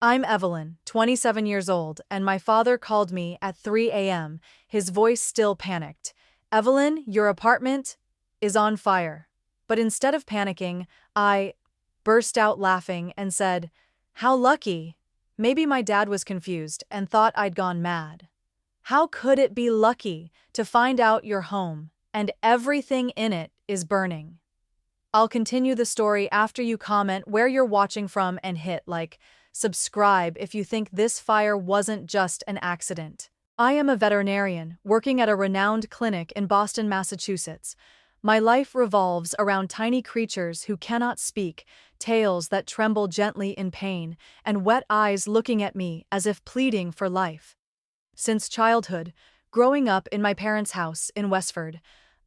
I'm Evelyn, 27 years old, and my father called me at 3 a.m., his voice still panicked. Evelyn, your apartment is on fire. But instead of panicking, I burst out laughing and said, "How lucky." Maybe my dad was confused and thought I'd gone mad. How could it be lucky to find out your home and everything in it is burning? I'll continue the story after you comment where you're watching from and hit like, subscribe if you think this fire wasn't just an accident. I am a veterinarian working at a renowned clinic in Boston, Massachusetts. My life revolves around tiny creatures who cannot speak, tails that tremble gently in pain, and wet eyes looking at me as if pleading for life. Since childhood, growing up in my parents' house in Westford,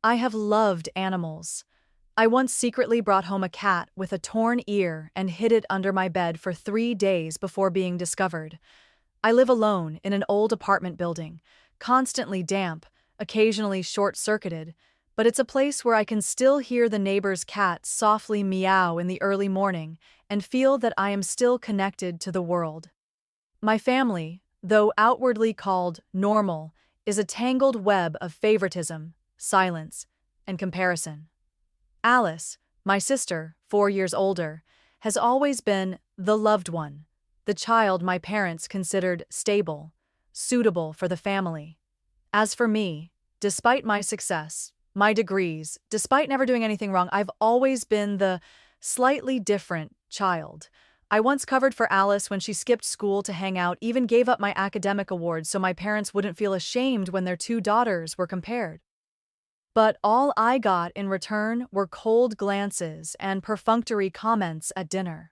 I have loved animals. I once secretly brought home a cat with a torn ear and hid it under my bed for 3 days before being discovered. I live alone in an old apartment building, constantly damp, occasionally short-circuited, but it's a place where I can still hear the neighbor's cat softly meow in the early morning and feel that I am still connected to the world. My family, though outwardly called normal, is a tangled web of favoritism, silence, and comparison. Alice, my sister, 4 years older, has always been the loved one, the child my parents considered stable, suitable for the family. As for me, despite my success, my degrees, despite never doing anything wrong, I've always been the slightly different child. I once covered for Alice when she skipped school to hang out, even gave up my academic awards so my parents wouldn't feel ashamed when their two daughters were compared. But all I got in return were cold glances and perfunctory comments at dinner.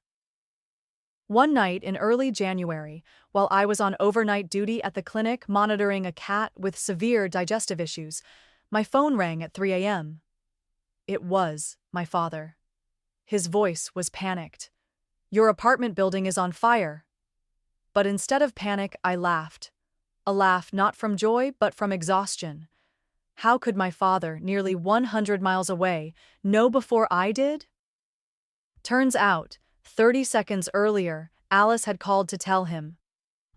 One night in early January, while I was on overnight duty at the clinic monitoring a cat with severe digestive issues, my phone rang at 3 a.m. It was my father. His voice was panicked. "Your apartment building is on fire." But instead of panic, I laughed. A laugh not from joy, but from exhaustion. How could my father, nearly 100 miles away, know before I did? Turns out, 30 seconds earlier, Alice had called to tell him.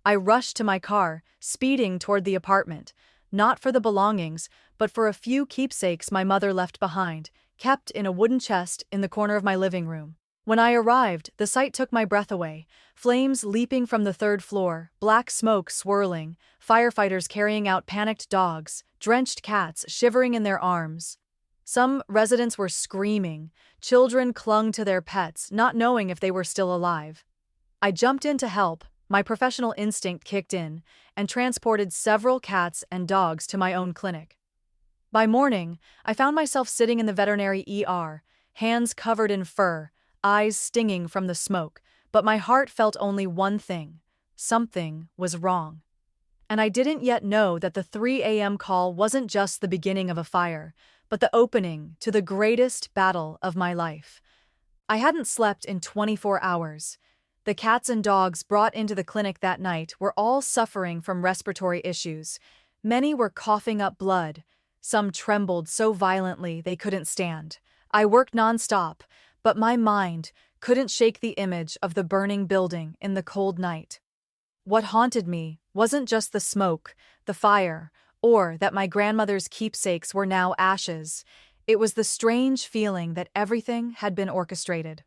I rushed to my car, speeding toward the apartment, not for the belongings, but for a few keepsakes my mother left behind, kept in a wooden chest in the corner of my living room. When I arrived, the sight took my breath away. Flames leaping from the third floor, black smoke swirling, firefighters carrying out panicked dogs, drenched cats shivering in their arms. Some residents were screaming. Children clung to their pets, not knowing if they were still alive. I jumped in to help. My professional instinct kicked in and transported several cats and dogs to my own clinic. By morning, I found myself sitting in the veterinary ER, hands covered in fur, eyes stinging from the smoke, but my heart felt only one thing: something was wrong. And I didn't yet know that the 3 a.m. call wasn't just the beginning of a fire, but the opening to the greatest battle of my life. I hadn't slept in 24 hours. The cats and dogs brought into the clinic that night were all suffering from respiratory issues. Many were coughing up blood. Some trembled so violently they couldn't stand. I worked nonstop, but my mind couldn't shake the image of the burning building in the cold night. What haunted me wasn't just the smoke, the fire, or that my grandmother's keepsakes were now ashes. It was the strange feeling that everything had been orchestrated.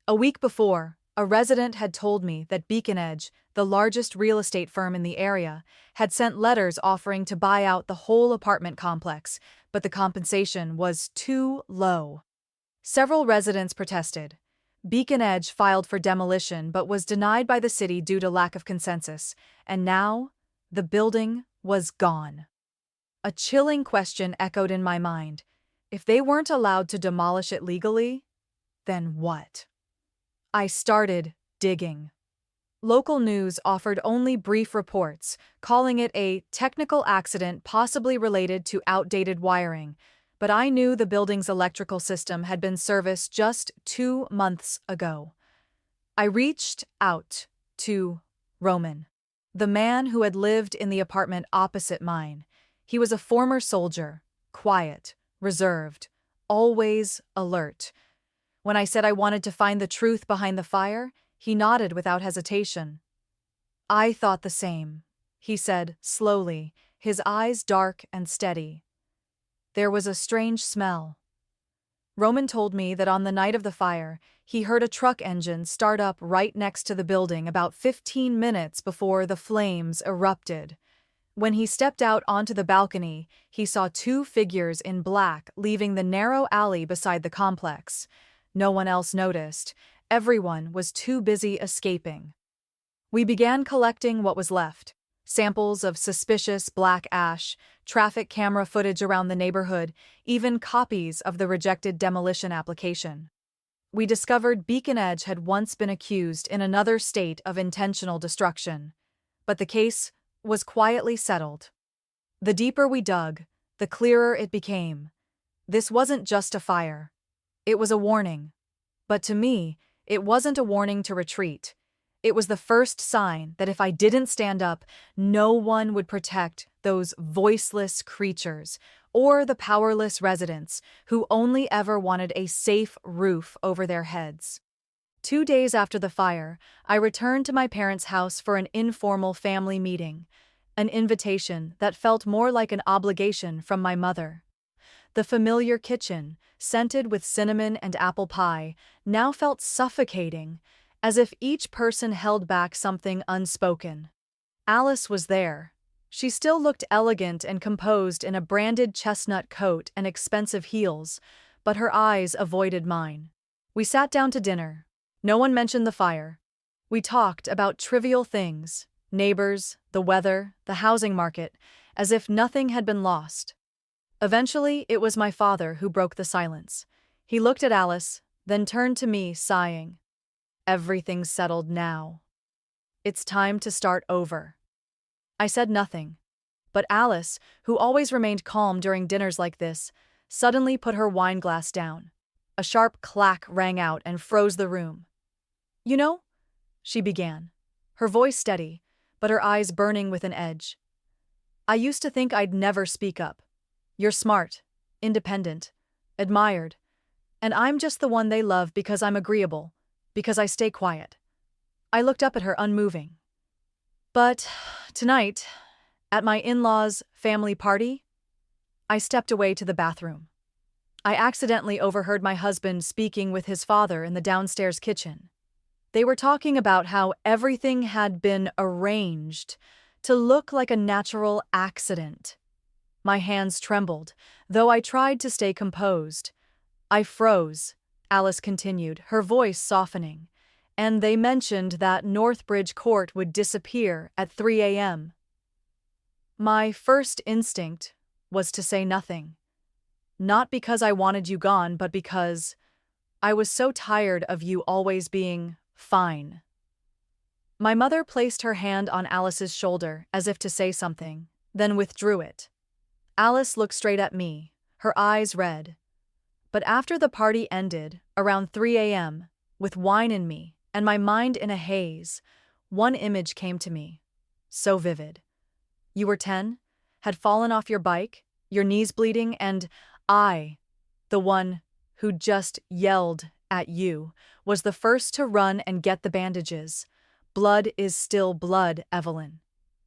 A week before, a resident had told me that Beacon Edge, the largest real estate firm in the area, had sent letters offering to buy out the whole apartment complex, but the compensation was too low. Several residents protested. Beacon Edge filed for demolition but was denied by the city due to lack of consensus, and now the building was gone. A chilling question echoed in my mind. If they weren't allowed to demolish it legally, then what? I started digging. Local news offered only brief reports, calling it a technical accident possibly related to outdated wiring, but I knew the building's electrical system had been serviced just 2 months ago. I reached out to Roman, the man who had lived in the apartment opposite mine. He was a former soldier, quiet, reserved, always alert. When I said I wanted to find the truth behind the fire, He nodded without hesitation. I thought the same, he said slowly, his eyes dark and steady. There was a strange smell. Roman told me that on the night of the fire, he heard a truck engine start up right next to the building about 15 minutes before the flames erupted. When he stepped out onto the balcony, he saw two figures in black leaving the narrow alley beside the complex. No one else noticed. Everyone was too busy escaping. We began collecting what was left. Samples of suspicious black ash, traffic camera footage around the neighborhood, even copies of the rejected demolition application. We discovered Beacon Edge had once been accused in another state of intentional destruction, but the case was quietly settled. The deeper we dug, the clearer it became. This wasn't just a fire. It was a warning. But to me, it wasn't a warning to retreat. It was the first sign that if I didn't stand up, no one would protect those voiceless creatures or the powerless residents who only ever wanted a safe roof over their heads. 2 days after the fire, I returned to my parents' house for an informal family meeting, an invitation that felt more like an obligation from my mother. The familiar kitchen, scented with cinnamon and apple pie, now felt suffocating, as if each person held back something unspoken. Alice was there. She still looked elegant and composed in a branded chestnut coat and expensive heels, but her eyes avoided mine. We sat down to dinner. No one mentioned the fire. We talked about trivial things, neighbors, the weather, the housing market, as if nothing had been lost. Eventually, it was my father who broke the silence. He looked at Alice, then turned to me, sighing. Everything's settled now. It's time to start over. I said nothing, but Alice, who always remained calm during dinners like this, suddenly put her wine glass down. A sharp clack rang out and froze the room. You know, she began, her voice steady, but her eyes burning with an edge. I used to think I'd never speak up. You're smart, independent, admired, and I'm just the one they love because I'm agreeable, because I stay quiet. I looked up at her unmoving. But tonight, at my in-laws' family party, I stepped away to the bathroom. I accidentally overheard my husband speaking with his father in the downstairs kitchen. They were talking about how everything had been arranged to look like a natural accident. My hands trembled, though I tried to stay composed. I froze, Alice continued, her voice softening, and they mentioned that Northbridge Court would disappear at 3 a.m. My first instinct was to say nothing. Not because I wanted you gone, but because I was so tired of you always being fine. My mother placed her hand on Alice's shoulder as if to say something, then withdrew it. Alice looked straight at me, her eyes red. But after the party ended, around 3 a.m., with wine in me and my mind in a haze, one image came to me, so vivid. You were 10, had fallen off your bike, your knees bleeding, and I, the one who just yelled at you, was the first to run and get the bandages. Blood is still blood, Evelyn.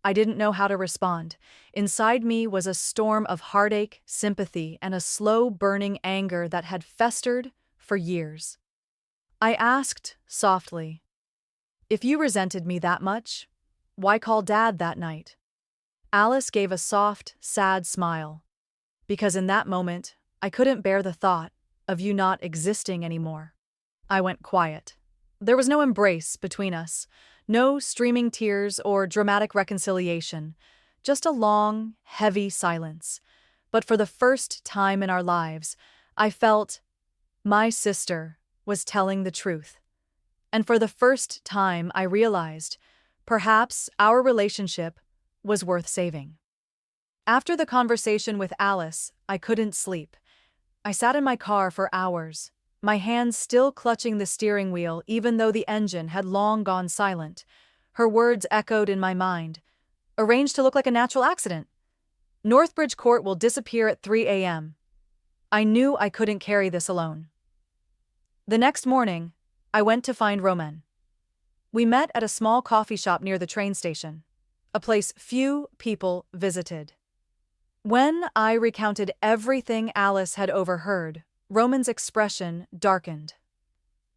I didn't know how to respond. Inside me was a storm of heartache, sympathy, and a slow burning anger that had festered for years. I asked softly, if you resented me that much, why call Dad that night? Alice gave a soft, sad smile. Because in that moment, I couldn't bear the thought of you not existing anymore. I went quiet. There was no embrace between us, no streaming tears or dramatic reconciliation, just a long, heavy silence. But for the first time in our lives, I felt my sister was telling the truth. And for the first time, I realized perhaps our relationship was worth saving. After the conversation with Alice, I couldn't sleep. I sat in my car for hours, my hands still clutching the steering wheel even though the engine had long gone silent. Her words echoed in my mind. Arranged to look like a natural accident. Northbridge Court will disappear at 3 a.m. I knew I couldn't carry this alone. The next morning, I went to find Roman. We met at a small coffee shop near the train station, a place few people visited. When I recounted everything Alice had overheard, Roman's expression darkened.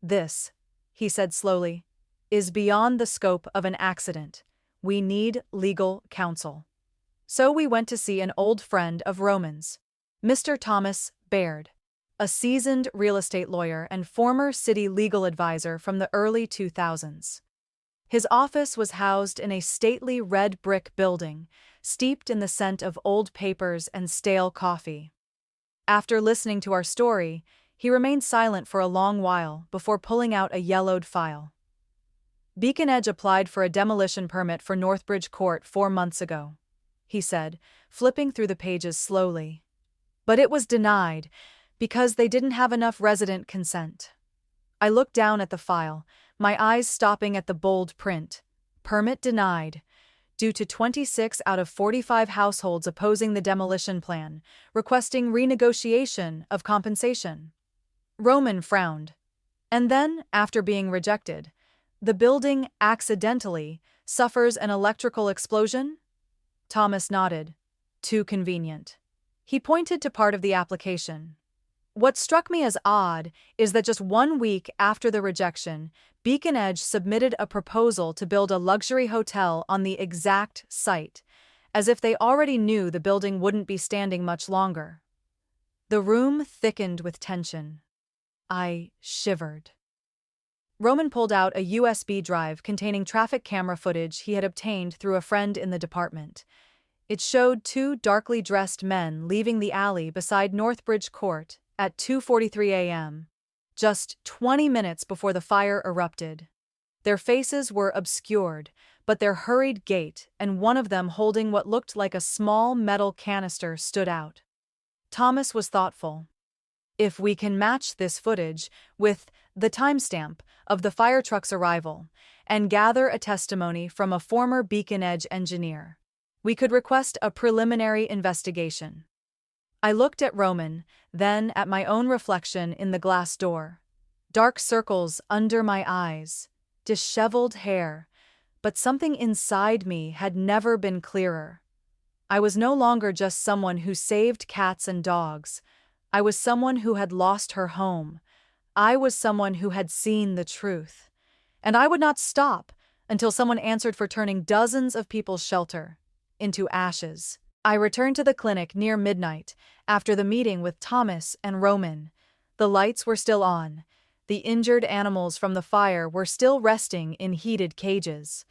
"This," he said slowly, "is beyond the scope of an accident. We need legal counsel." So we went to see an old friend of Roman's, Mr. Thomas Baird, a seasoned real estate lawyer and former city legal advisor from the early 2000s. His office was housed in a stately red brick building, steeped in the scent of old papers and stale coffee. After listening to our story, he remained silent for a long while before pulling out a yellowed file. "Beacon Edge applied for a demolition permit for Northbridge Court 4 months ago," he said, flipping through the pages slowly. "But it was denied because they didn't have enough resident consent." I looked down at the file, my eyes stopping at the bold print. "Permit denied. Due to 26 out of 45 households opposing the demolition plan, requesting renegotiation of compensation." Roman frowned. "And then, after being rejected, the building accidentally suffers an electrical explosion?" Thomas nodded. "Too convenient." He pointed to part of the application. "What struck me as odd is that just 1 week after the rejection, Beacon Edge submitted a proposal to build a luxury hotel on the exact site, as if they already knew the building wouldn't be standing much longer." The room thickened with tension. I shivered. Roman pulled out a USB drive containing traffic camera footage he had obtained through a friend in the department. It showed 2 darkly dressed men leaving the alley beside Northbridge Court at 2:43 a.m., just 20 minutes before the fire erupted. Their faces were obscured, but their hurried gait and one of them holding what looked like a small metal canister stood out. Thomas was thoughtful. "If we can match this footage with the timestamp of the fire truck's arrival and gather a testimony from a former Beacon Edge engineer, we could request a preliminary investigation." I looked at Roman, then at my own reflection in the glass door. Dark circles under my eyes, disheveled hair, but something inside me had never been clearer. I was no longer just someone who saved cats and dogs. I was someone who had lost her home. I was someone who had seen the truth. And I would not stop until someone answered for turning dozens of people's shelter into ashes. I returned to the clinic near midnight, after the meeting with Thomas and Roman. The lights were still on. The injured animals from the fire were still resting in heated cages.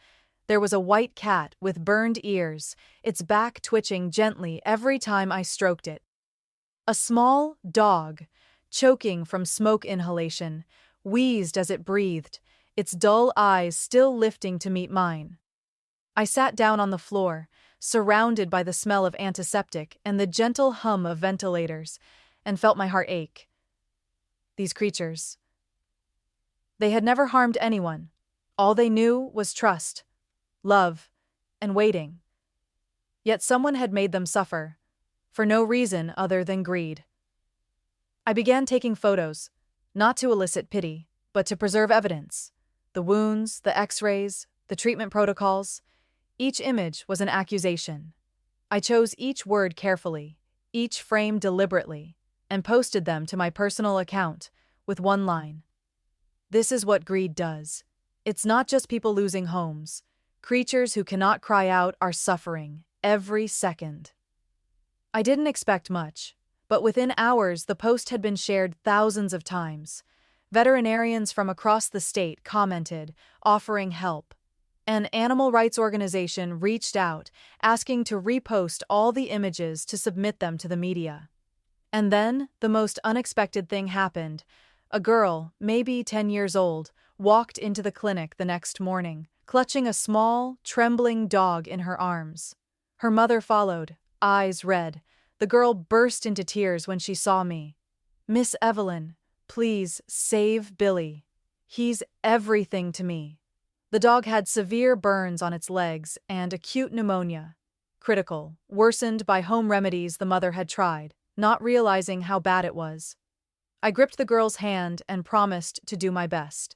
There was a white cat with burned ears, its back twitching gently every time I stroked it. A small dog, choking from smoke inhalation, wheezed as it breathed, its dull eyes still lifting to meet mine. I sat down on the floor, surrounded by the smell of antiseptic and the gentle hum of ventilators, and felt my heart ache. These creatures. They had never harmed anyone. All they knew was trust, love, and waiting. Yet someone had made them suffer, for no reason other than greed. I began taking photos, not to elicit pity, but to preserve evidence. The wounds, the x-rays, the treatment protocols. Each image was an accusation. I chose each word carefully, each frame deliberately, and posted them to my personal account with one line. "This is what greed does. It's not just people losing homes. Creatures who cannot cry out are suffering every second." I didn't expect much, but within hours the post had been shared thousands of times. Veterinarians from across the state commented, offering help. An animal rights organization reached out, asking to repost all the images to submit them to the media. And then, the most unexpected thing happened. A girl, maybe 10 years old, walked into the clinic the next morning, clutching a small, trembling dog in her arms. Her mother followed, eyes red. The girl burst into tears when she saw me. "Miss Evelyn, please save Billy. He's everything to me." The dog had severe burns on its legs and acute pneumonia. Critical, worsened by home remedies the mother had tried, not realizing how bad it was. I gripped the girl's hand and promised to do my best.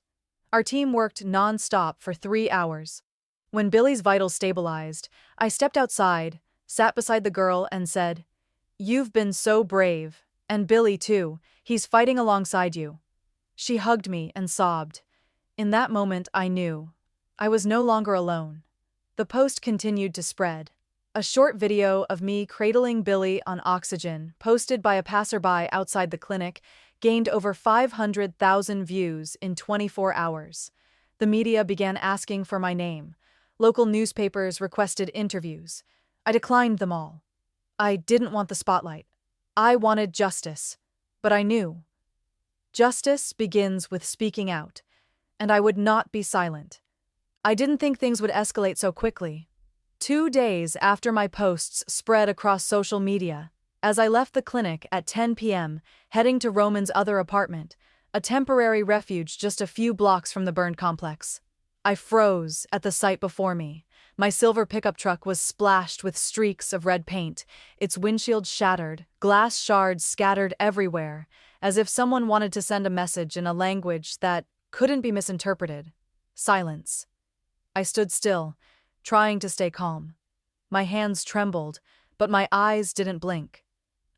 Our team worked non-stop for 3 hours. When Billy's vitals stabilized, I stepped outside, sat beside the girl, and said, "You've been so brave. And Billy, too. He's fighting alongside you." She hugged me and sobbed. In that moment, I knew I was no longer alone. The post continued to spread. A short video of me cradling Billy on oxygen, posted by a passerby outside the clinic, gained over 500,000 views in 24 hours. The media began asking for my name. Local newspapers requested interviews. I declined them all. I didn't want the spotlight. I wanted justice. But I knew justice begins with speaking out, and I would not be silent. I didn't think things would escalate so quickly. 2 days after my posts spread across social media, as I left the clinic at 10 p.m., heading to Roman's other apartment, a temporary refuge just a few blocks from the burned complex, I froze at the sight before me. My silver pickup truck was splashed with streaks of red paint, its windshield shattered, glass shards scattered everywhere, as if someone wanted to send a message in a language that couldn't be misinterpreted. Silence. I stood still, trying to stay calm. My hands trembled, but my eyes didn't blink.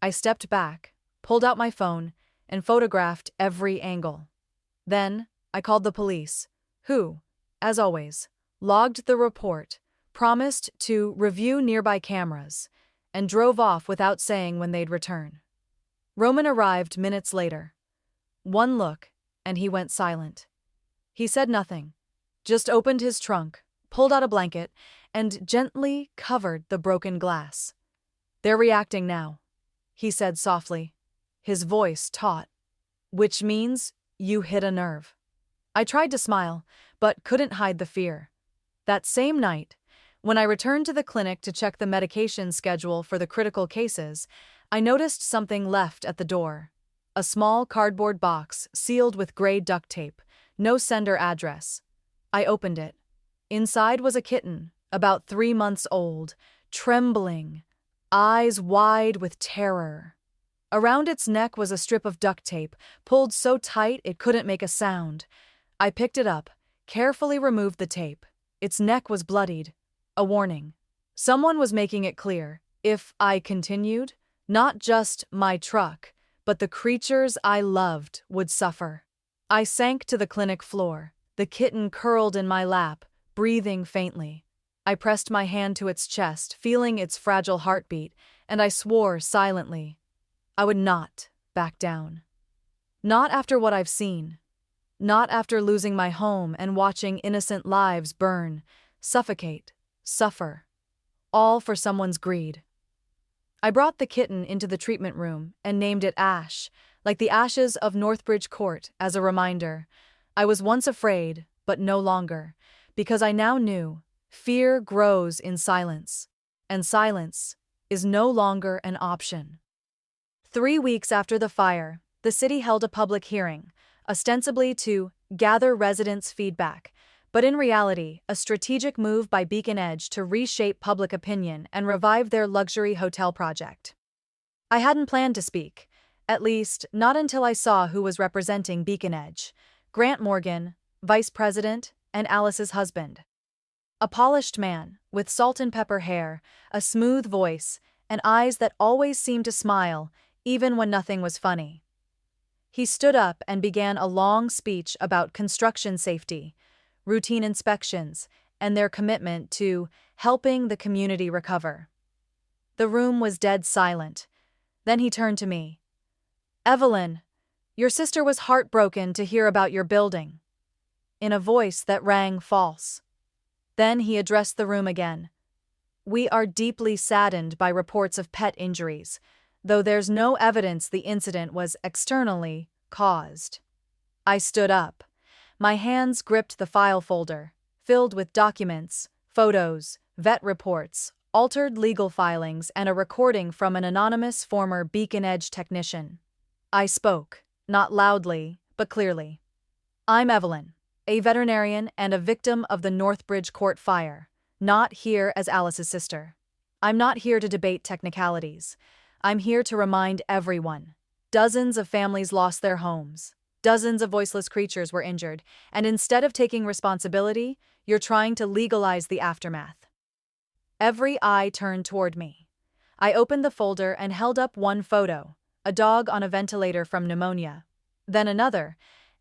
I stepped back, pulled out my phone, and photographed every angle. Then, I called the police, who, as always, logged the report, promised to review nearby cameras, and drove off without saying when they'd return. Roman arrived minutes later. One look, and he went silent. He said nothing, just opened his trunk, pulled out a blanket, and gently covered the broken glass. "They're reacting now," he said softly, his voice taut. "Which means you hit a nerve." I tried to smile, but couldn't hide the fear. That same night, when I returned to the clinic to check the medication schedule for the critical cases, I noticed something left at the door. A small cardboard box sealed with gray duct tape, no sender address. I opened it. Inside was a kitten, about 3 months old, trembling, eyes wide with terror. Around its neck was a strip of duct tape, pulled so tight it couldn't make a sound. I picked it up, carefully removed the tape. Its neck was bloodied. A warning. Someone was making it clear, if I continued, not just my truck, but the creatures I loved would suffer. I sank to the clinic floor, the kitten curled in my lap, breathing faintly. I pressed my hand to its chest, feeling its fragile heartbeat, and I swore silently, I would not back down. Not after what I've seen. Not after losing my home and watching innocent lives burn, suffocate, suffer. All for someone's greed. I brought the kitten into the treatment room and named it Ash, like the ashes of Northbridge Court, as a reminder. I was once afraid, but no longer, because I now knew fear grows in silence, and silence is no longer an option. 3 weeks after the fire, the city held a public hearing, ostensibly to gather residents' feedback, but in reality, a strategic move by Beacon Edge to reshape public opinion and revive their luxury hotel project. I hadn't planned to speak, at least not until I saw who was representing Beacon Edge: Grant Morgan, vice president, and Alice's husband. A polished man, with salt and pepper hair, a smooth voice, and eyes that always seemed to smile, even when nothing was funny. He stood up and began a long speech about construction safety, routine inspections, and their commitment to helping the community recover. The room was dead silent. Then he turned to me. "Evelyn, your sister was heartbroken to hear about your building," in a voice that rang false. Then he addressed the room again. "We are deeply saddened by reports of pet injuries, though there's no evidence the incident was externally caused." I stood up. My hands gripped the file folder, filled with documents, photos, vet reports, altered legal filings, and a recording from an anonymous former Beacon Edge technician. I spoke, not loudly, but clearly. "I'm Evelyn, a veterinarian and a victim of the Northbridge Court fire, not here as Alice's sister. I'm not here to debate technicalities. I'm here to remind everyone. Dozens of families lost their homes. Dozens of voiceless creatures were injured, and instead of taking responsibility, you're trying to legalize the aftermath. Every eye turned toward me. I opened the folder and held up one photo, a dog on a ventilator from pneumonia. Then another,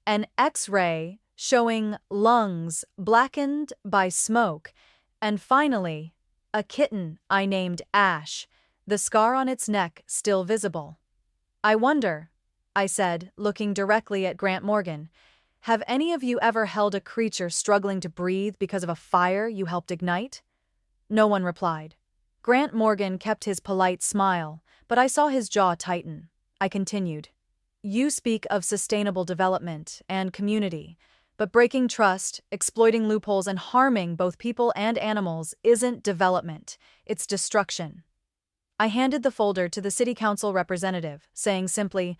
an X-ray showing lungs blackened by smoke, and finally, a kitten I named Ash, the scar on its neck still visible. I wonder, I said, looking directly at Grant Morgan, have any of you ever held a creature struggling to breathe because of a fire you helped ignite? No one replied. Grant Morgan kept his polite smile, but I saw his jaw tighten. I continued. You speak of sustainable development and community, but breaking trust, exploiting loopholes, and harming both people and animals isn't development, it's destruction. I handed the folder to the city council representative, saying simply,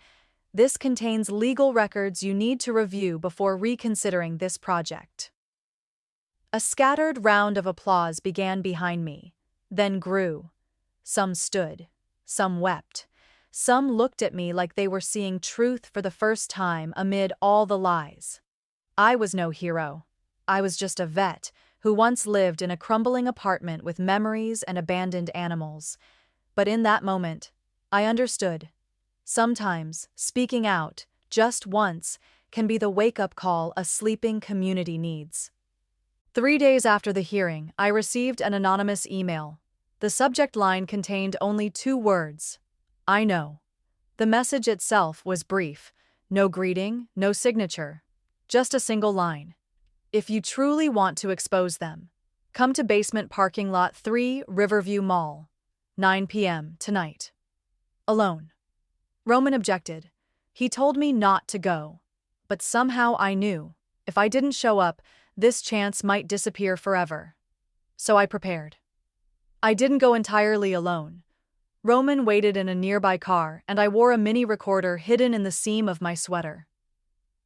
this contains legal records you need to review before reconsidering this project. A scattered round of applause began behind me, then grew. Some stood, some wept, some looked at me like they were seeing truth for the first time amid all the lies. I was no hero. I was just a vet who once lived in a crumbling apartment with memories and abandoned animals. But in that moment, I understood. Sometimes, speaking out, just once, can be the wake-up call a sleeping community needs. 3 days after the hearing, I received an anonymous email. The subject line contained only 2 words. I know. The message itself was brief. No greeting, no signature. Just a single line. If you truly want to expose them, come to basement parking lot 3, Riverview Mall. 9 p.m. tonight. Alone. Roman objected. He told me not to go. But somehow I knew, if I didn't show up, this chance might disappear forever. So I prepared. I didn't go entirely alone. Roman waited in a nearby car, and I wore a mini recorder hidden in the seam of my sweater.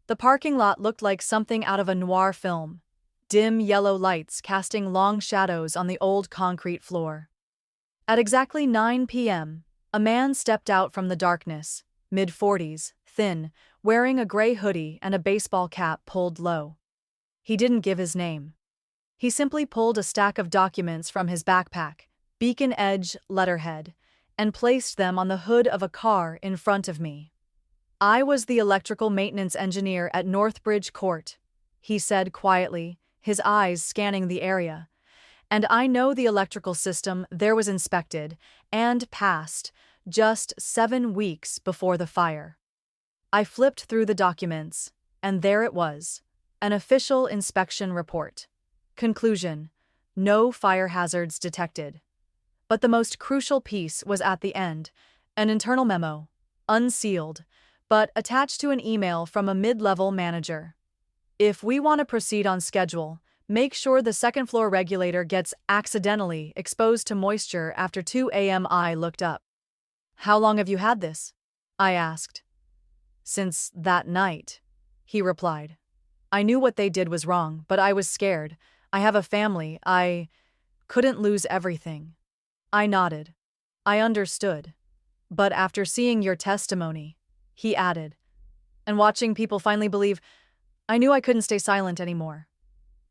The parking lot looked like something out of a noir film. Dim yellow lights casting long shadows on the old concrete floor. At exactly 9 p.m., a man stepped out from the darkness, mid-40s, thin, wearing a gray hoodie and a baseball cap pulled low. He didn't give his name. He simply pulled a stack of documents from his backpack, beacon edge letterhead, and placed them on the hood of a car in front of me. I was the electrical maintenance engineer at Northbridge Court, he said quietly, his eyes scanning the area. And I know the electrical system there was inspected and passed just 7 weeks before the fire. I flipped through the documents, and there it was, an official inspection report. Conclusion: no fire hazards detected. But the most crucial piece was at the end, an internal memo, unsealed, but attached to an email from a mid-level manager. If we want to proceed on schedule, make sure the second-floor regulator gets accidentally exposed to moisture after 2 a.m. I looked up. How long have you had this? I asked. Since that night, he replied. I knew what they did was wrong, but I was scared. I have a family. I couldn't lose everything. I nodded. I understood. But after seeing your testimony, he added, and watching people finally believe, I knew I couldn't stay silent anymore.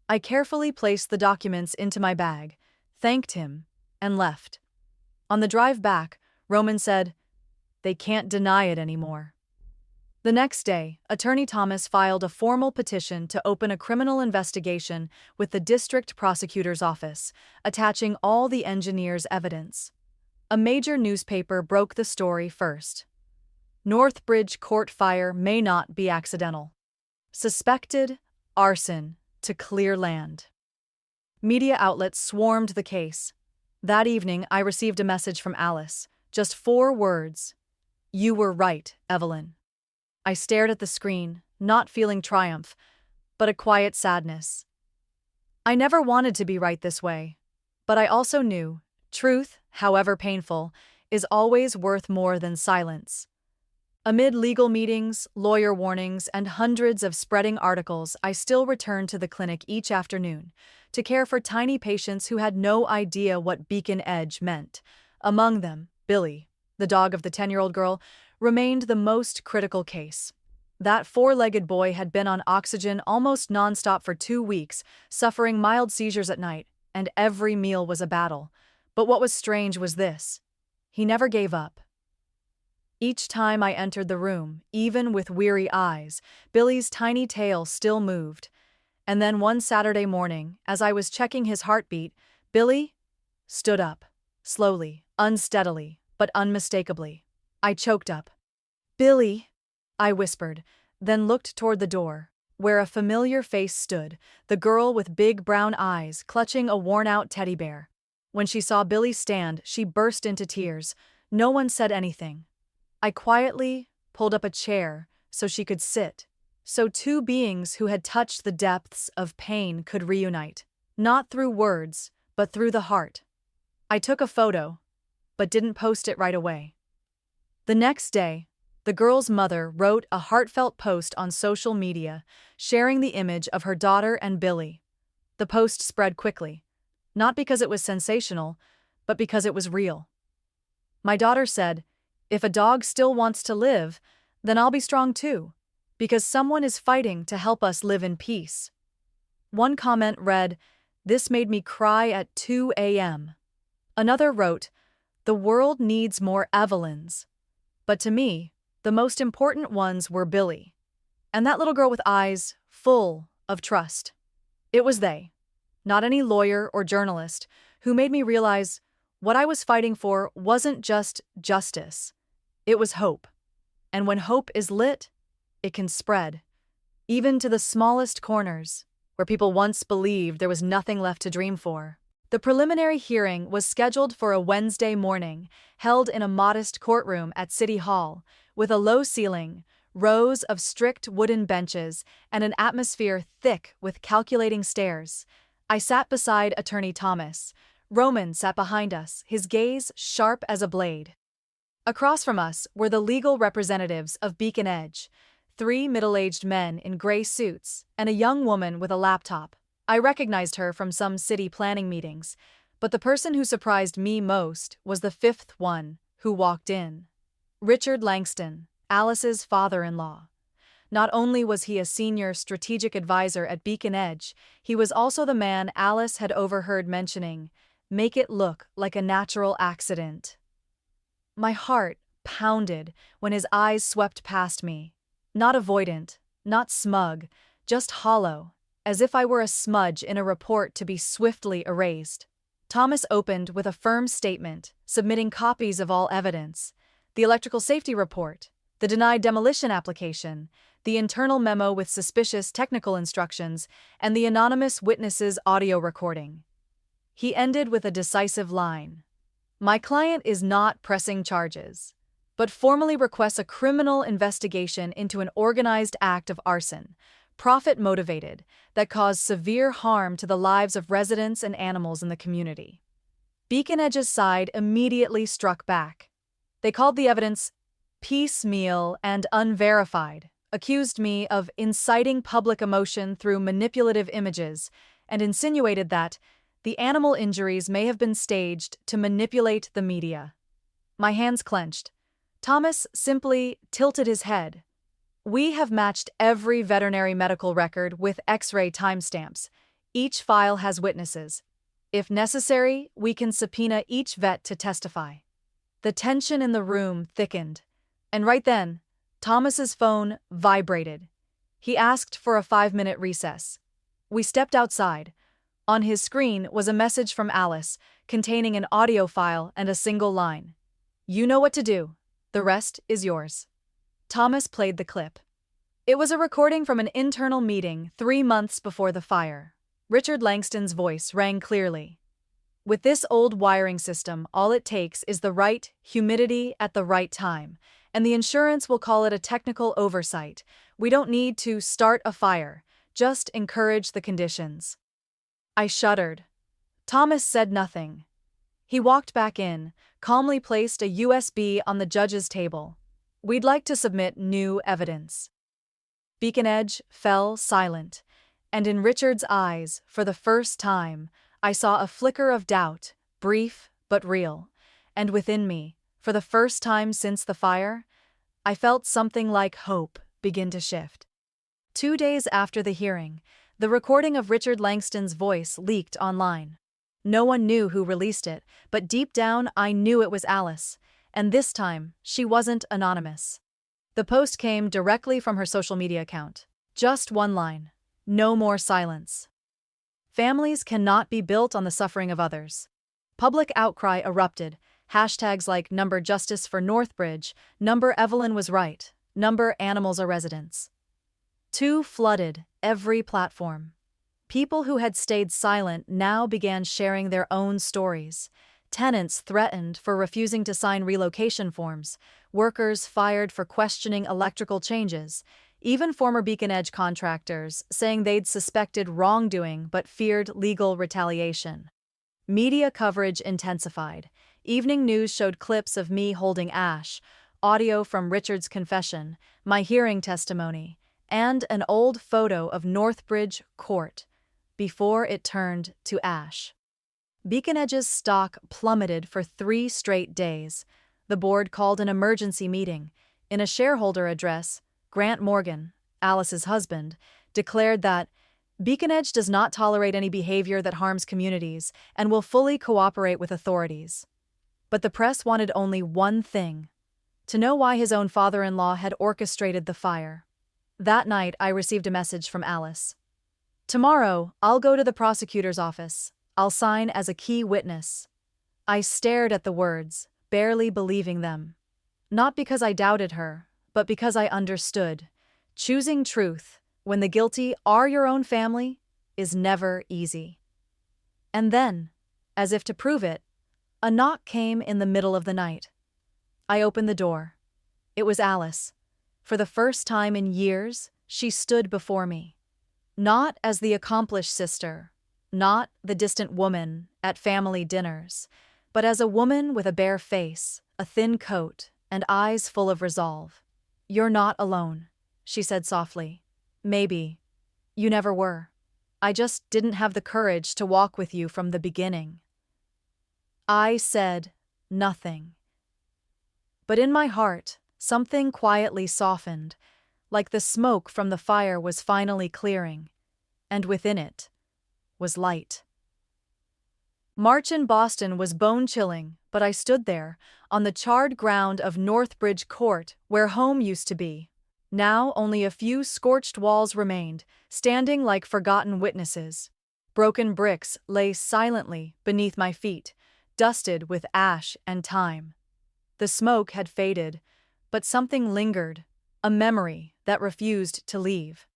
I carefully placed the documents into my bag, thanked him, and left. On the drive back, Roman said, they can't deny it anymore. The next day, Attorney Thomas filed a formal petition to open a criminal investigation with the district prosecutor's office, attaching all the engineer's evidence. A major newspaper broke the story first. Northbridge Court fire may not be accidental. Suspected arson to clear land. Media outlets swarmed the case. That evening, I received a message from Alice. Just 4 words. You were right, Evelyn. I stared at the screen, not feeling triumph, but a quiet sadness. I never wanted to be right this way, but I also knew truth, however painful, is always worth more than silence. Amid legal meetings, lawyer warnings, and hundreds of spreading articles, I still returned to the clinic each afternoon to care for tiny patients who had no idea what beacon edge meant. Among them, Billy, the dog of the 10-year-old girl, remained the most critical case. That four-legged boy had been on oxygen almost nonstop for 2 weeks, suffering mild seizures at night, and every meal was a battle. But what was strange was this: he never gave up. Each time I entered the room, even with weary eyes, Billy's tiny tail still moved. And then one Saturday morning, as I was checking his heartbeat, Billy stood up, slowly, unsteadily, but unmistakably. I choked up. "Billy," I whispered, then looked toward the door, where a familiar face stood, the girl with big brown eyes clutching a worn-out teddy bear. When she saw Billy stand, she burst into tears. No one said anything. I quietly pulled up a chair so she could sit, so two beings who had touched the depths of pain could reunite, not through words, but through the heart. I took a photo, but didn't post it right away. The next day, the girl's mother wrote a heartfelt post on social media, sharing the image of her daughter and Billy. The post spread quickly, not because it was sensational, but because it was real. My daughter said, "If a dog still wants to live, then I'll be strong too, because someone is fighting to help us live in peace." One comment read, "This made me cry at 2 a.m. Another wrote, "The world needs more Evelyns." But to me, the most important ones were Billy and that little girl with eyes full of trust. It was they, not any lawyer or journalist, who made me realize what I was fighting for wasn't just justice. It was hope. And when hope is lit, it can spread, even to the smallest corners, where people once believed there was nothing left to dream for. The preliminary hearing was scheduled for a Wednesday morning, held in a modest courtroom at City Hall, with a low ceiling, rows of strict wooden benches, and an atmosphere thick with calculating stares. I sat beside Attorney Thomas. Roman sat behind us, his gaze sharp as a blade. Across from us were the legal representatives of Beacon Edge, 3 middle-aged men in gray suits and a young woman with a laptop. I recognized her from some city planning meetings, but the person who surprised me most was the fifth one who walked in. Richard Langston, Alice's father-in-law. Not only was he a senior strategic advisor at Beacon Edge, he was also the man Alice had overheard mentioning, "Make it look like a natural accident." My heart pounded when his eyes swept past me. Not avoidant, not smug, just hollow, as if I were a smudge in a report to be swiftly erased. Thomas opened with a firm statement, submitting copies of all evidence: the electrical safety report, the denied demolition application, the internal memo with suspicious technical instructions, and the anonymous witness's audio recording. He ended with a decisive line: "My client is not pressing charges, but formally requests a criminal investigation into an organized act of arson, profit-motivated, that caused severe harm to the lives of residents and animals in the community." Beacon Edge's side immediately struck back. They called the evidence piecemeal and unverified, accused me of inciting public emotion through manipulative images, and insinuated that the animal injuries may have been staged to manipulate the media. My hands clenched. Thomas simply tilted his head. "We have matched every veterinary medical record with X-ray timestamps. Each file has witnesses. If necessary, we can subpoena each vet to testify." The tension in the room thickened, and right then, Thomas's phone vibrated. He asked for a 5-minute recess. We stepped outside. On his screen was a message from Alice, containing an audio file and a single line: "You know what to do. The rest is yours." Thomas played the clip. It was a recording from an internal meeting 3 months before the fire. Richard Langston's voice rang clearly. "With this old wiring system, all it takes is the right humidity at the right time, and the insurance will call it a technical oversight. We don't need to start a fire, just encourage the conditions." I shuddered. Thomas said nothing. He walked back in, calmly placed a USB on the judge's table. "We'd like to submit new evidence." Beacon Edge fell silent, and in Richard's eyes, for the first time, I saw a flicker of doubt, brief but real, and within me, for the first time since the fire, I felt something like hope begin to shift. 2 days after the hearing, the recording of Richard Langston's voice leaked online. No one knew who released it, but deep down I knew it was Alice, and this time she wasn't anonymous. The post came directly from her social media account. Just one line: "No more silence." Families cannot be built on the suffering of others. Public outcry erupted. Hashtags like "Number Justice for Northbridge," "Number Evelyn was right," "Number Animals are residents." Two flooded every platform. People who had stayed silent now began sharing their own stories. Tenants threatened for refusing to sign relocation forms, workers fired for questioning electrical changes, even former Beacon Edge contractors saying they'd suspected wrongdoing but feared legal retaliation. Media coverage intensified. Evening news showed clips of me holding Ash, audio from Richard's confession, my hearing testimony, and an old photo of Northbridge Court, before it turned to ash. Beacon Edge's stock plummeted for 3 straight days. The board called an emergency meeting. In a shareholder address, Grant Morgan, Alice's husband, declared that Beacon Edge does not tolerate any behavior that harms communities and will fully cooperate with authorities. But the press wanted only one thing: to know why his own father-in-law had orchestrated the fire. That night, I received a message from Alice. "Tomorrow, I'll go to the prosecutor's office. I'll sign as a key witness." I stared at the words, barely believing them. Not because I doubted her, but because I understood. Choosing truth, when the guilty are your own family, is never easy. And then, as if to prove it, a knock came in the middle of the night. I opened the door. It was Alice. For the first time in years, she stood before me. Not as the accomplished sister, not the distant woman at family dinners, but as a woman with a bare face, a thin coat, and eyes full of resolve. "You're not alone," she said softly. "Maybe. You never were. I just didn't have the courage to walk with you from the beginning." I said nothing. But in my heart, something quietly softened, like the smoke from the fire was finally clearing, and within it was light. March in Boston was bone-chilling, but I stood there, on the charred ground of Northbridge Court, where home used to be. Now only a few scorched walls remained, standing like forgotten witnesses. Broken bricks lay silently beneath my feet, dusted with ash and time. The smoke had faded, but something lingered, a memory that refused to leave.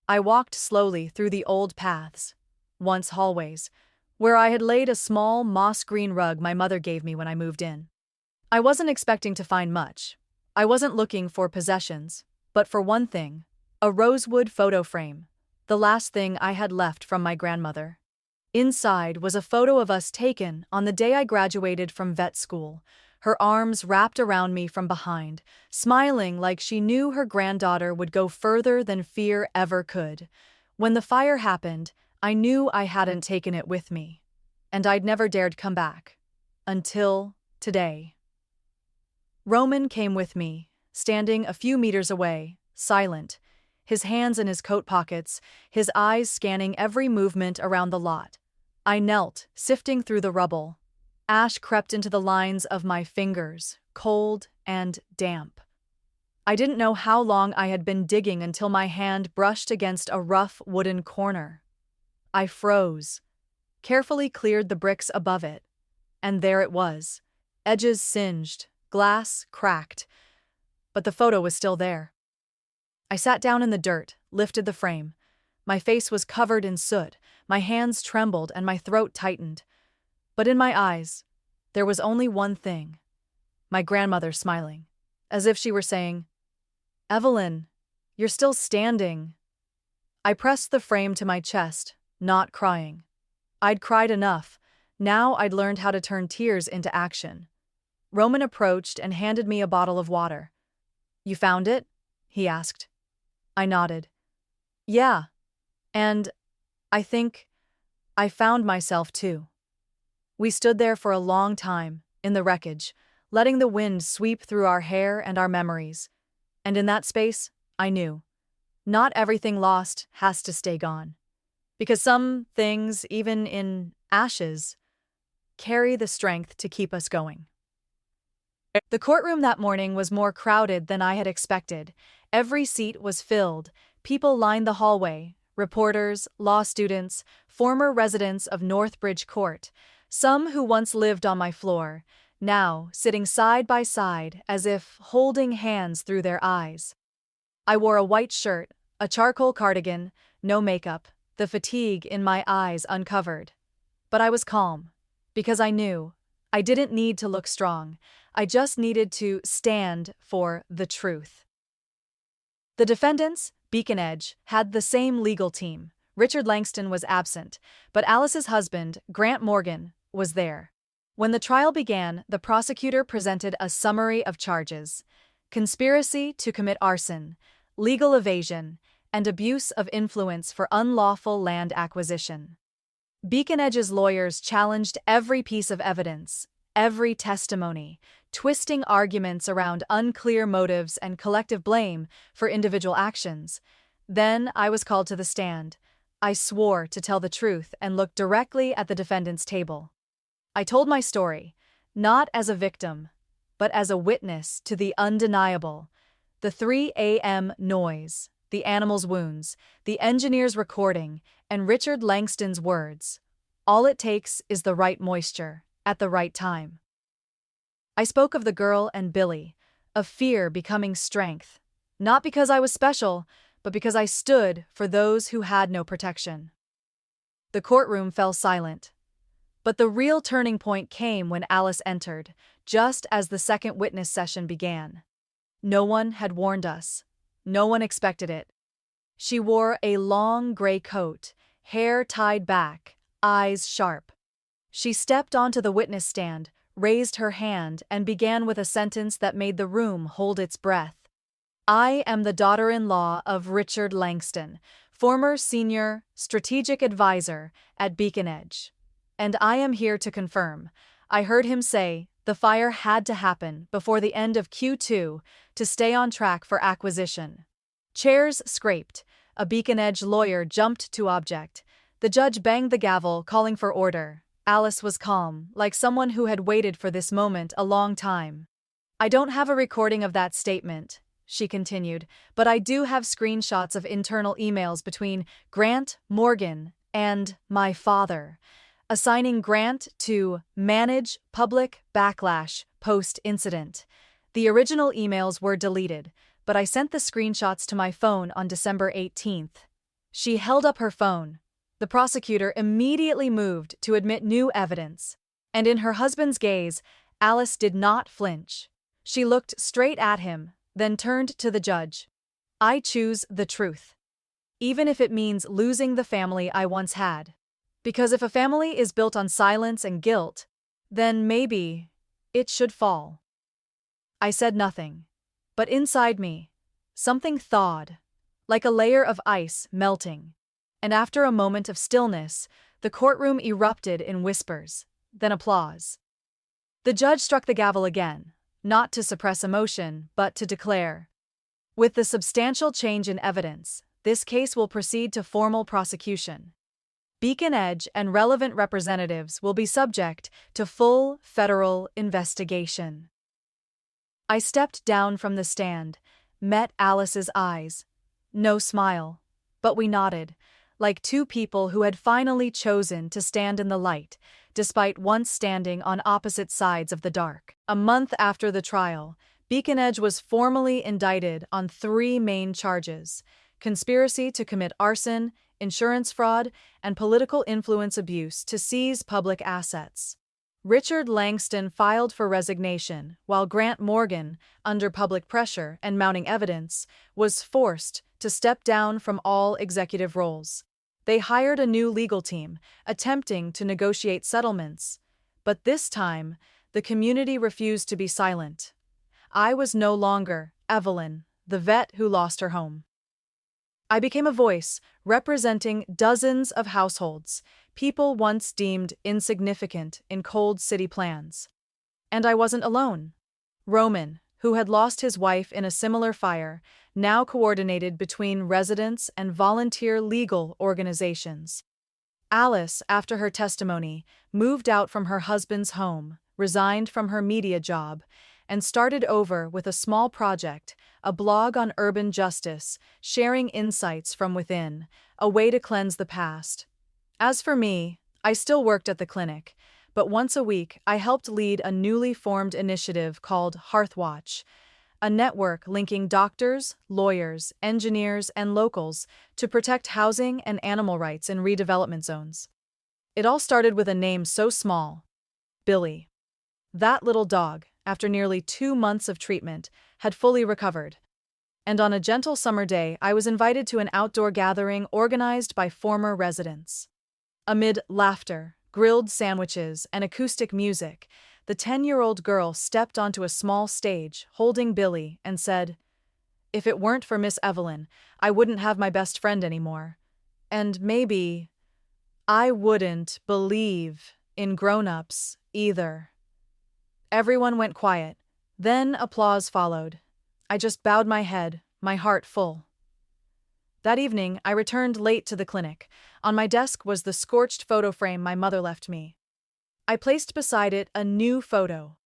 I walked slowly through the old paths, once hallways, where I had laid a small moss-green rug my mother gave me when I moved in. I wasn't expecting to find much. I wasn't looking for possessions, but for one thing: a rosewood photo frame, the last thing I had left from my grandmother. Inside was a photo of us taken on the day I graduated from vet school, her arms wrapped around me from behind, smiling like she knew her granddaughter would go further than fear ever could. When the fire happened, I knew I hadn't taken it with me, and I'd never dared come back. Until today. Roman came with me, standing a few meters away, silent, his hands in his coat pockets, his eyes scanning every movement around the lot. I knelt, sifting through the rubble. Ash crept into the lines of my fingers, cold and damp. I didn't know how long I had been digging until my hand brushed against a rough wooden corner. I froze, carefully cleared the bricks above it, and there it was, edges singed, glass cracked, but the photo was still there. I sat down in the dirt, lifted the frame. My face was covered in soot, my hands trembled and my throat tightened. But in my eyes, there was only one thing: my grandmother smiling, as if she were saying, "Evelyn, you're still standing." I pressed the frame to my chest, not crying. I'd cried enough. Now I'd learned how to turn tears into action. Roman approached and handed me a bottle of water. "You found it?" he asked. I nodded. "Yeah. And I think I found myself too." We stood there for a long time, in the wreckage, letting the wind sweep through our hair and our memories. And in that space, I knew. Not everything lost has to stay gone. Because some things, even in ashes, carry the strength to keep us going. The courtroom that morning was more crowded than I had expected. Every seat was filled. People lined the hallway, reporters, law students, former residents of Northbridge Court, some who once lived on my floor, now sitting side by side as if holding hands through their eyes. I wore a white shirt, a charcoal cardigan, no makeup, the fatigue in my eyes uncovered. But I was calm, because I knew I didn't need to look strong. I just needed to stand for the truth. The defendants, Beacon Edge, had the same legal team. Richard Langston was absent, but Alice's husband, Grant Morgan, was there. When the trial began, the prosecutor presented a summary of charges: conspiracy to commit arson, legal evasion, and abuse of influence for unlawful land acquisition. Beacon Edge's lawyers challenged every piece of evidence, every testimony, twisting arguments around unclear motives and collective blame for individual actions. Then I was called to the stand. I swore to tell the truth and looked directly at the defendant's table. I told my story, not as a victim, but as a witness to the undeniable: the 3 a.m. noise, the animal's wounds, the engineer's recording, and Richard Langston's words. All it takes is the right moisture, at the right time. I spoke of the girl and Billy, of fear becoming strength, not because I was special, but because I stood for those who had no protection. The courtroom fell silent. But the real turning point came when Alice entered, just as the second witness session began. No one had warned us. No one expected it. She wore a long gray coat, hair tied back, eyes sharp. She stepped onto the witness stand, raised her hand, and began with a sentence that made the room hold its breath. I am the daughter-in-law of Richard Langston, former senior strategic advisor at Beacon Edge. And I am here to confirm. I heard him say the fire had to happen before the end of Q2 to stay on track for acquisition. Chairs scraped. A Beacon Edge lawyer jumped to object. The judge banged the gavel, calling for order. Alice was calm, like someone who had waited for this moment a long time. I don't have a recording of that statement, she continued, but I do have screenshots of internal emails between Grant Morgan and my father, assigning Grant to manage public backlash post-incident. The original emails were deleted, but I sent the screenshots to my phone on December 18th. She held up her phone. The prosecutor immediately moved to admit new evidence, and in her husband's gaze, Alice did not flinch. She looked straight at him, then turned to the judge. I choose the truth, even if it means losing the family I once had. Because if a family is built on silence and guilt, then maybe it should fall. I said nothing, but inside me, something thawed, like a layer of ice melting. And after a moment of stillness, the courtroom erupted in whispers, then applause. The judge struck the gavel again, not to suppress emotion, but to declare, with the substantial change in evidence, this case will proceed to formal prosecution. Beacon Edge and relevant representatives will be subject to full federal investigation. I stepped down from the stand, met Alice's eyes. No smile, but we nodded, like two people who had finally chosen to stand in the light, despite once standing on opposite sides of the dark. A month after the trial, Beacon Edge was formally indicted on 3 main charges: conspiracy to commit arson, insurance fraud, and political influence abuse to seize public assets. Richard Langston filed for resignation, while Grant Morgan, under public pressure and mounting evidence, was forced to step down from all executive roles. They hired a new legal team, attempting to negotiate settlements. But this time, the community refused to be silent. I was no longer Evelyn, the vet who lost her home. I became a voice, representing dozens of households, people once deemed insignificant in cold city plans. And I wasn't alone. Roman, who had lost his wife in a similar fire, now coordinated between residents and volunteer legal organizations. Alice, after her testimony, moved out from her husband's home, resigned from her media job, and started over with a small project, a blog on urban justice, sharing insights from within, a way to cleanse the past. As for me, I still worked at the clinic, but once a week I helped lead a newly formed initiative called Hearthwatch, a network linking doctors, lawyers, engineers, and locals to protect housing and animal rights in redevelopment zones. It all started with a name so small: Billy. That little dog, after nearly 2 months of treatment, had fully recovered. And on a gentle summer day, I was invited to an outdoor gathering organized by former residents. Amid laughter, grilled sandwiches, and acoustic music, the 10-year-old girl stepped onto a small stage, holding Billy, and said, "If it weren't for Miss Evelyn, I wouldn't have my best friend anymore. And maybe I wouldn't believe in grown-ups either." Everyone went quiet. Then applause followed. I just bowed my head, my heart full. That evening, I returned late to the clinic. On my desk was the scorched photo frame my mother left me. I placed beside it a new photo.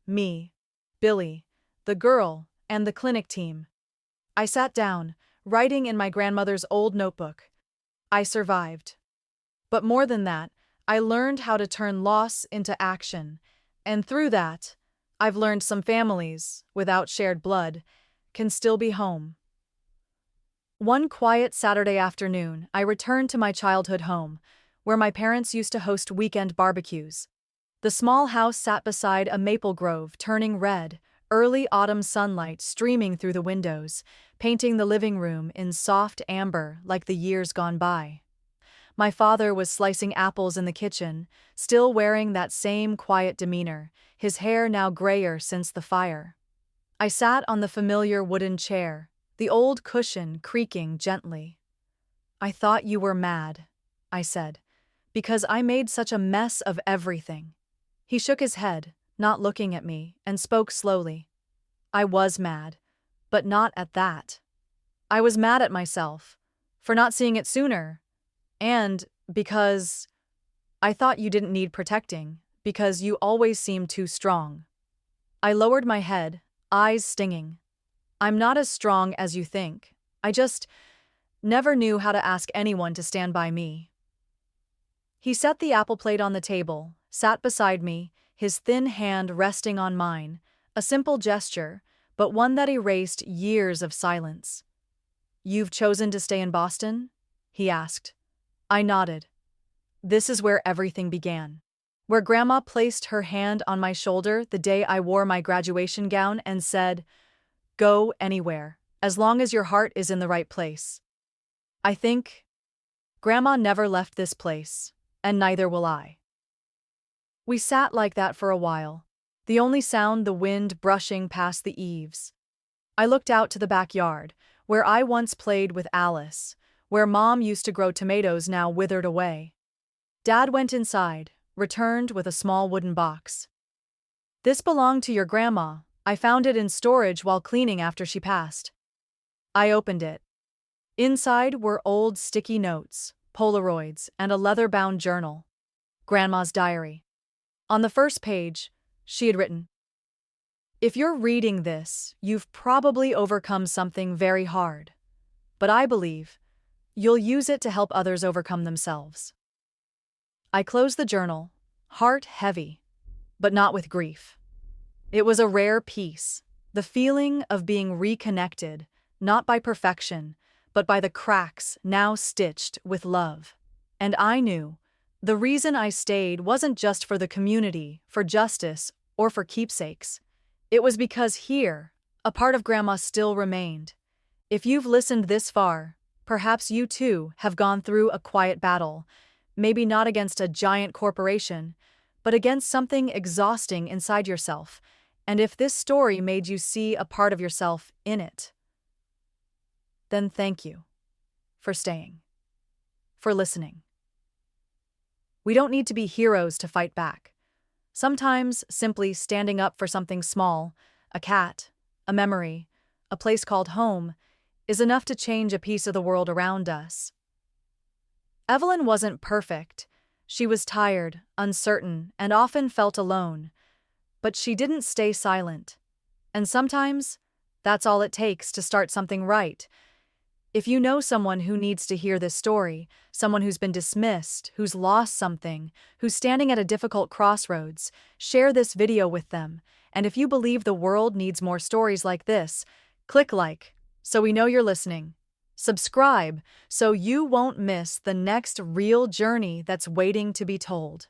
Me, Billy, the girl, and the clinic team. I sat down, writing in my grandmother's old notebook. I survived. But more than that, I learned how to turn loss into action. And through that, I've learned some families, without shared blood, can still be home. One quiet Saturday afternoon, I returned to my childhood home, where my parents used to host weekend barbecues. The small house sat beside a maple grove turning red, early autumn sunlight streaming through the windows, painting the living room in soft amber like the years gone by. My father was slicing apples in the kitchen, still wearing that same quiet demeanor, his hair now grayer since the fire. I sat on the familiar wooden chair, the old cushion creaking gently. "I thought you were mad," I said, "because I made such a mess of everything." He shook his head, not looking at me, and spoke slowly. "I was mad, but not at that. I was mad at myself for not seeing it sooner, and because I thought you didn't need protecting, because you always seemed too strong." I lowered my head, eyes stinging. "I'm not as strong as you think. I just never knew how to ask anyone to stand by me." He set the apple plate on the table, sat beside me, his thin hand resting on mine, a simple gesture, but one that erased years of silence. "You've chosen to stay in Boston?" he asked. I nodded. "This is where everything began. Where Grandma placed her hand on my shoulder the day I wore my graduation gown and said, 'Go anywhere, as long as your heart is in the right place.' I think Grandma never left this place, and neither will I." We sat like that for a while, the only sound the wind brushing past the eaves. I looked out to the backyard, where I once played with Alice, where Mom used to grow tomatoes now withered away. Dad went inside, returned with a small wooden box. "This belonged to your grandma. I found it in storage while cleaning after she passed." I opened it. Inside were old sticky notes, Polaroids, and a leather-bound journal. Grandma's diary. On the first page, she had written, "If you're reading this, you've probably overcome something very hard. But I believe you'll use it to help others overcome themselves." I closed the journal, heart heavy, but not with grief. It was a rare peace, the feeling of being reconnected, not by perfection, but by the cracks now stitched with love. And I knew the reason I stayed wasn't just for the community, for justice, or for keepsakes. It was because here, a part of Grandma still remained. If you've listened this far, perhaps you too have gone through a quiet battle, maybe not against a giant corporation, but against something exhausting inside yourself. And if this story made you see a part of yourself in it, then thank you for staying, for listening. We don't need to be heroes to fight back. Sometimes simply standing up for something small, a cat, a memory, a place called home, is enough to change a piece of the world around us. Evelyn wasn't perfect. She was tired, uncertain, and often felt alone. But she didn't stay silent. And sometimes, that's all it takes to start something right. If you know someone who needs to hear this story, someone who's been dismissed, who's lost something, who's standing at a difficult crossroads, share this video with them. And if you believe the world needs more stories like this, click like, so we know you're listening. Subscribe, so you won't miss the next real journey that's waiting to be told.